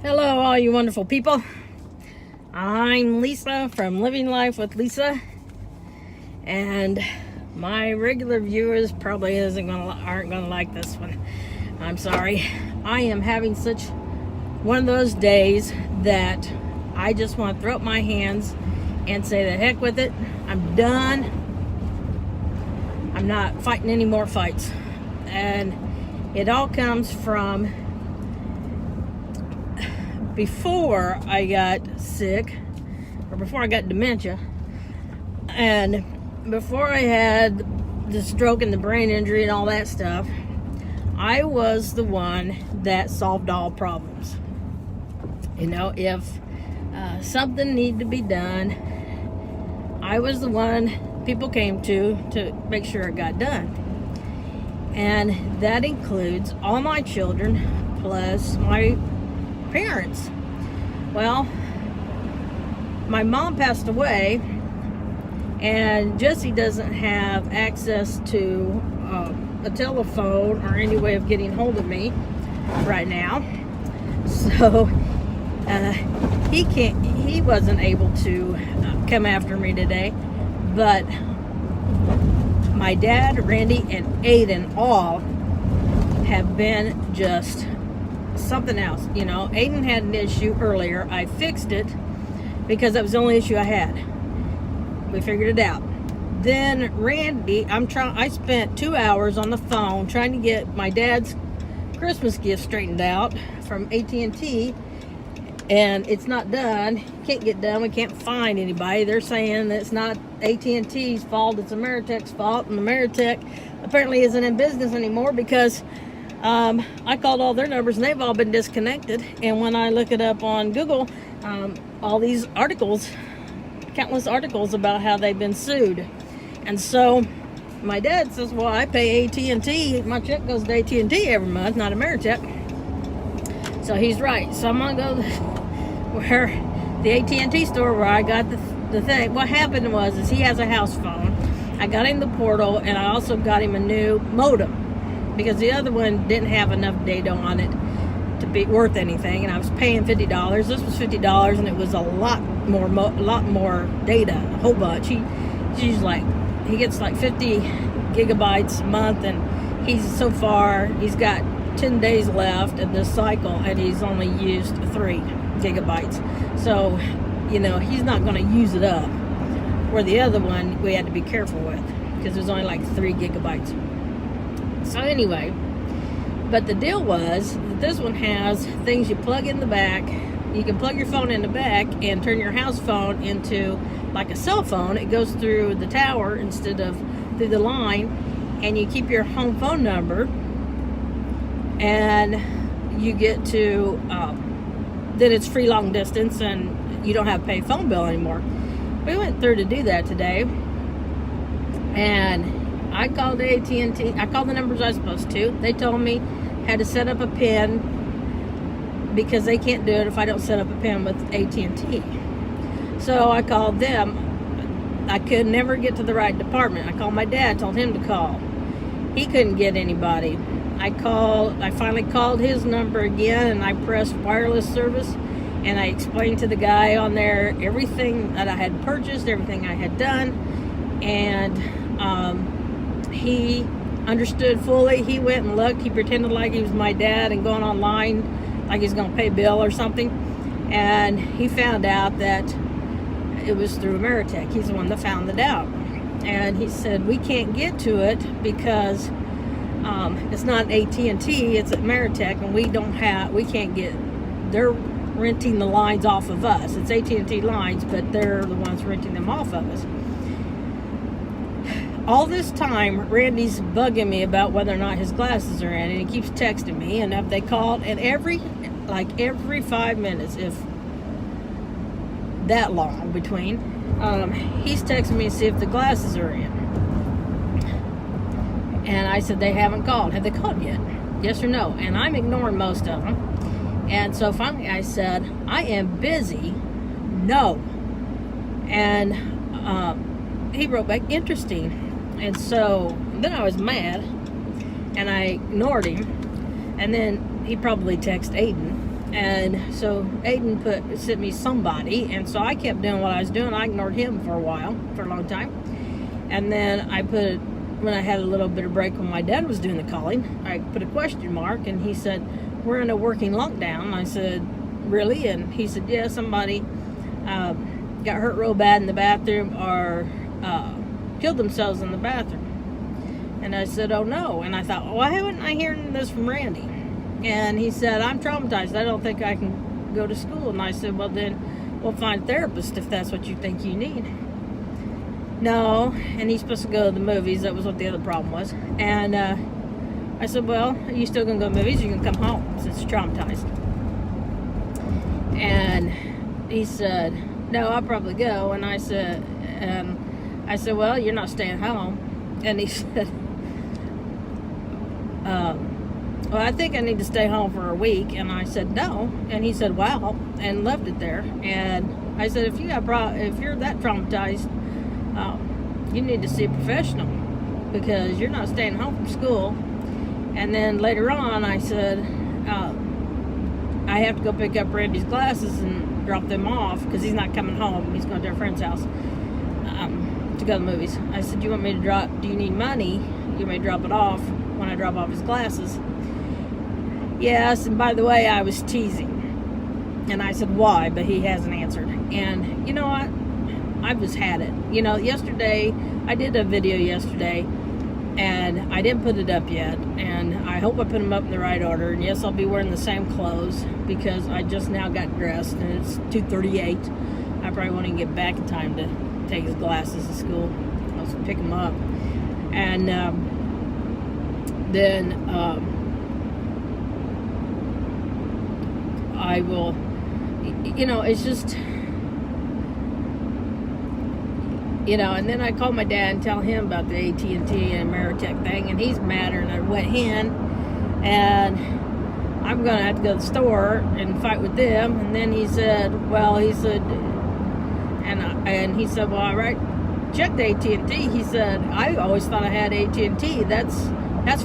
Hello, all you wonderful people. I'm Lisa from Living Life with Lisa, and my regular viewers probably aren't gonna like this one. I'm sorry. I am having such one of those days that I just want to throw up my hands and say the heck with it. I'm done. I'm not fighting any more fights, and it all comes from before I got sick, or before I got dementia, and before I had the stroke and the brain injury and all that stuff. I was the one that solved all problems. You know, if something needed to be done, I was the one people came to make sure it got done. And that includes all my children plus my parents. Well, my mom passed away, and Jesse doesn't have access to a telephone or any way of getting hold of me right now. So he wasn't able to come after me today, but my dad, Randy, and Aiden all have been just something else. You know, Aiden had an issue earlier. I fixed it because that was the only issue I had. We figured it out. Then Randy, I spent 2 hours on the phone trying to get my dad's Christmas gift straightened out from AT&T, and it's not done. Can't get done. We can't find anybody. They're saying that it's not AT&T's fault, it's Ameritech's fault, and Ameritech apparently isn't in business anymore because I called all their numbers and they've all been disconnected. And when I look it up on Google, all these articles, countless articles about how they've been sued. And so my dad says, well, I pay AT&T. My check goes to AT&T every month, not Ameritech. So he's right. So I'm going to go where the AT&T store where I got the thing. What happened is he has a house phone. I got him the portal, and I also got him a new modem because the other one didn't have enough data on it to be worth anything, and I was paying $50. This was $50, and it was a lot more data, a whole bunch. He gets like 50 gigabytes a month, and he's got 10 days left in this cycle, and he's only used 3 gigabytes. So, you know, he's not going to use it up. Where the other one we had to be careful with because there's only like 3 gigabytes. So anyway, but the deal was that this one has things you plug in the back. You can plug your phone in the back and turn your house phone into like a cell phone. It goes through the tower instead of through the line, and you keep your home phone number, and you get to then it's free long distance, and you don't have to pay a phone bill anymore. We went through to do that today, and I called AT&T. I called the numbers I was supposed to. They told me I had to set up a PIN because they can't do it if I don't set up a PIN with AT&T. So I called them. I could never get to the right department. I called my dad, told him to call. He couldn't get anybody. I finally called his number again, and I pressed wireless service, and I explained to the guy on there everything that I had purchased, everything I had done, and he understood fully. He went and looked. He pretended like he was my dad and going online like he's going to pay a bill or something, and he found out that it was through Ameritech. He's the one that found it out, and he said, we can't get to it because it's not AT&T, it's at Ameritech, and we can't get, they're renting the lines off of us. It's AT&T lines, but they're the ones renting them off of us. All this time, Randy's bugging me about whether or not his glasses are in, and he keeps texting me, and if they called, and every 5 minutes, if that long between, he's texting me to see if the glasses are in. And I said, they haven't called. Have they called yet? Yes or no? And I'm ignoring most of them. And so finally I said, I am busy. No. And he wrote back, interesting. And so then I was mad, and I ignored him. And then he probably texted Aiden And so Aiden sent me somebody, and so I kept doing what I was doing. I ignored him for a long time. And then when I had a little bit of break when my dad was doing the calling, I put a question mark, and he said, "We're in a working lockdown." I said, "Really?" And he said, "Yeah, somebody got hurt real bad in the bathroom or killed themselves in the bathroom." And I said, "Oh no." And I thought, why haven't I heard this from Randy? And he said, "I'm traumatized. I don't think I can go to school." And I said, "Well, then we'll find a therapist if that's what you think you need." No, and he's supposed to go to the movies. That was what the other problem was. And I said, "Well, are you still going to go to the movies? You can come home since you're traumatized." And he said, "No, I'll probably go." And I said, "Well, you're not staying home." And he said, "Well, I think I need to stay home for a week." And I said, "No." And he said, "Wow," and left it there. And I said, if you're that traumatized, you need to see a professional, because you're not staying home from school. And then later on, I said, I have to go pick up Randy's glasses and drop them off, because he's not coming home. He's going to a friend's house to go to the movies. I said, do you need money? You may drop it off when I drop off his glasses. Yes, and by the way, I was teasing. And I said, why? But he hasn't answered. And you know what? I've just had it. Yesterday, I did a video yesterday, and I didn't put it up yet. And I hope I put them up in the right order. And yes, I'll be wearing the same clothes, because I just now got dressed, and it's 2:38. I probably won't even get back in time to take his glasses to school. I'll just pick them up. And then I will, it's just, and then I called my dad and tell him about the AT&T and Ameritech thing, and he's madder than a wet hen, and I'm going to have to go to the store and fight with them. And then he said, well, he said, well, all right, check the AT&T. He said, I always thought I had AT&T. That's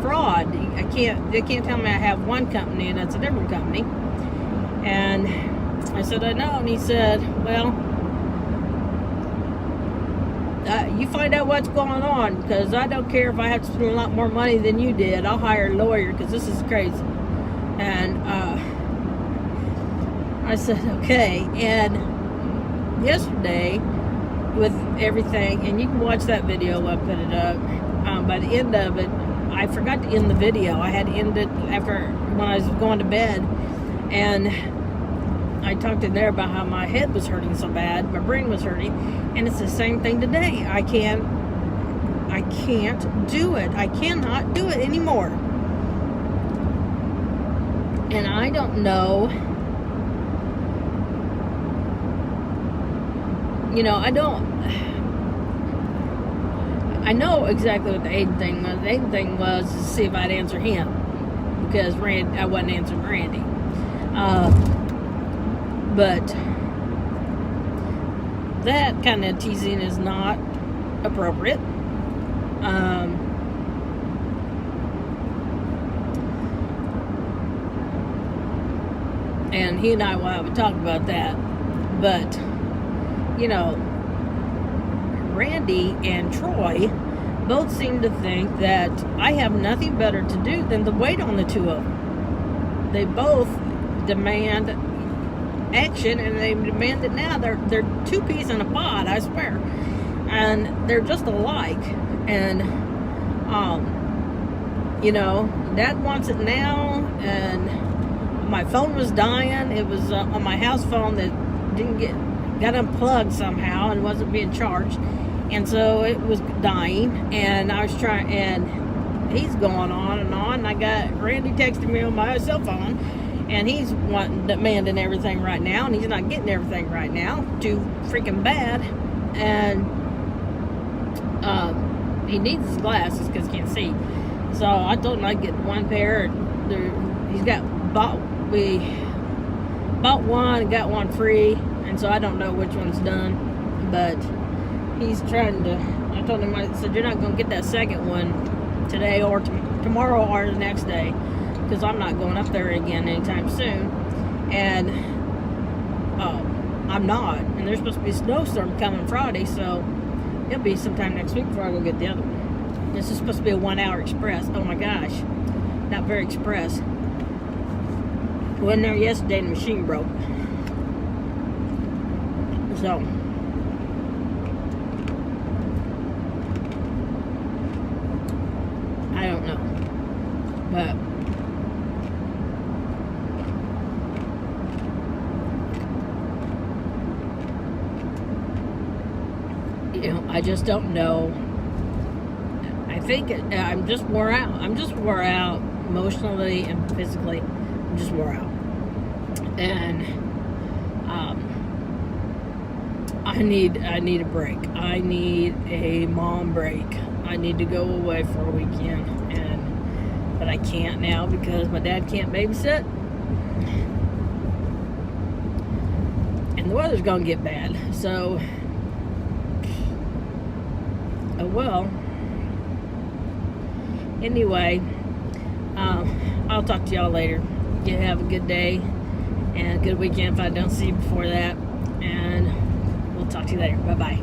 fraud. They can't tell me I have one company and it's a different company. And I said, I know. And he said, well, you find out what's going on, because I don't care if I have to spend a lot more money than you did. I'll hire a lawyer, because this is crazy. And I said, okay. And yesterday, with everything, and you can watch that video, I put it up, by the end of it, I forgot to end the video. I had to end it when I was going to bed. And I talked in there about how my head was hurting so bad, my brain was hurting, and it's the same thing today. I can't do it. I cannot do it anymore. And I don't know, I know exactly what the Aiden thing was. The Aiden thing was to see if I'd answer him, because I wasn't answering Randy. But that kind of teasing is not appropriate. And he and I will have a talk about that. But, Randy and Troy both seem to think that I have nothing better to do than to wait on the two of them. They both demand action, and they demand it now. They're two peas in a pod, I swear. And they're just alike. And, Dad wants it now, and my phone was dying. It was on my house phone that got unplugged somehow and wasn't being charged, and so it was dying. And I was trying, and he's going on and on. And I got Randy texting me on my cell phone, and he's demanding everything right now, and he's not getting everything right now. Too freaking bad. And he needs his glasses because he can't see. So I told him I'd get one pair. We bought one and got one free, and so I don't know which one's done, but he's trying to. I told him, I said, you're not going to get that second one today or tomorrow or the next day, because I'm not going up there again anytime soon. and I'm not. And there's supposed to be a snowstorm coming Friday, so it'll be sometime next week before I go get the other one. This is supposed to be a 1 hour express. Oh my gosh, not very express. Went there yesterday and the machine broke. So I don't know, but I just don't know. I think I'm just wore out. I'm just wore out emotionally and physically. I'm just wore out, and I need a break. I need a mom break. I need to go away for a weekend, but I can't now because my dad can't babysit, and the weather's gonna get bad. So, oh well. Anyway, I'll talk to y'all later. You have a good day and a good weekend if I don't see you before that, and we'll talk to you later. Bye-bye.